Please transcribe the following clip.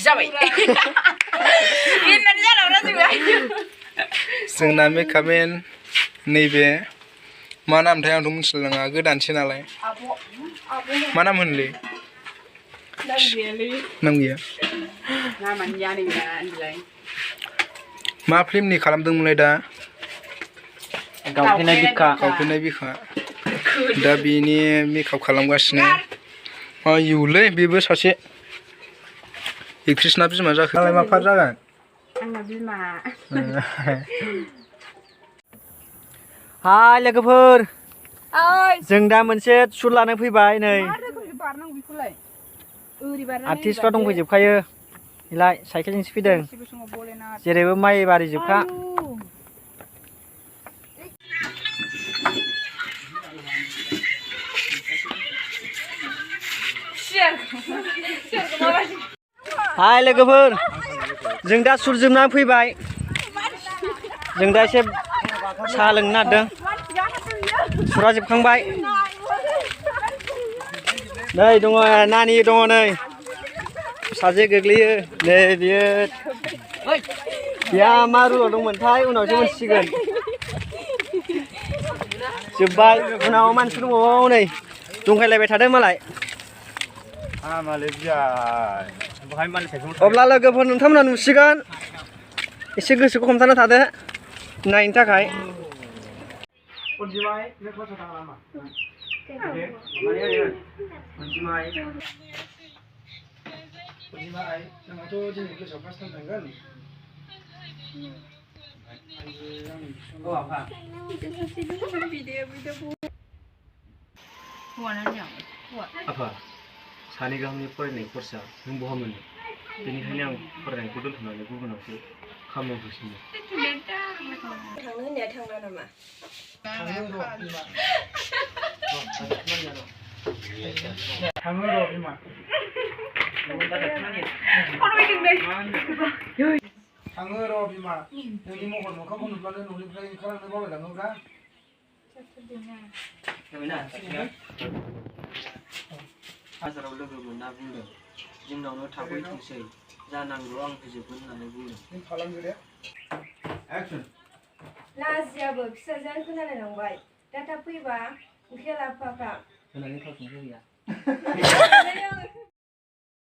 जाबाय बिननानै जालाब्रा जोंना मेकआपमेन नैबे मा नामथाय आंथ' मिथिलाङा गोदानसो नालाय मा नाम होनलै नाम गैया नामानो जानो गैया होनलाय मा फिल्मनि खालामदोंमोनलाय दा गावफ्लेनाय बिखा दा बिनि मेकआप खालामगासिनो आयुलै बेबो सासे एक्ट्रिसना बिमा जाखो नालाय मा पार्ट जागोन आंना बिमा हाय लोगोफोर जों दा मोनसे सुट लानो फैबाय नै आर्टिस्टफ्रा दंफैजोबखायो इलाय साइकेलजोंसो फैदों जेरैबो माइ बारि जोबखा हाय लोगोफोर जों दा सुट जोबनानै फैबाय जों दा एसे साहा लोंनो नागिरदों सुरा जोबखांबाय नै दङ नानि दङ नै सासे गोग्लैयो नै बियो बिया मा रुलाव दंमोनथाय उनावसो मोनसिगोन जोब्बाय उनाव मानसि दंबावो नै जंखायलायबाय थादों मालाय अब्ला लोगोफोर नोंथांमोना नुसिगोन एसे गोसोखौ हमथाना थादो नायनो थाखाय सानै गाहामनि फरायनाय खरसा नों बहा मोनो बेनिखायनो आं फरायनायखौ दोनथ'नानै गुबुनावसो खामानियाव फैफिनो थांनो होननाया थांला नामा थाङो र' बिमा थाङो र' बिमा नोंनि महर मोखांखौ नुब्लानो न'निफ्राय ओंखारलांनो बावलायलाङोब्रा बाजाराव लोगो मोनना बुंदों जोंनावनो थाफैथोंसै जानांगौ आं होजोबगोन होननानै बुंदों लाजियाबो फिसाजोआनो खोनालाय लांबाय दा थाब फैबा ओंख्रिया लाबोफाखा होनानै थाव संख्रि गैया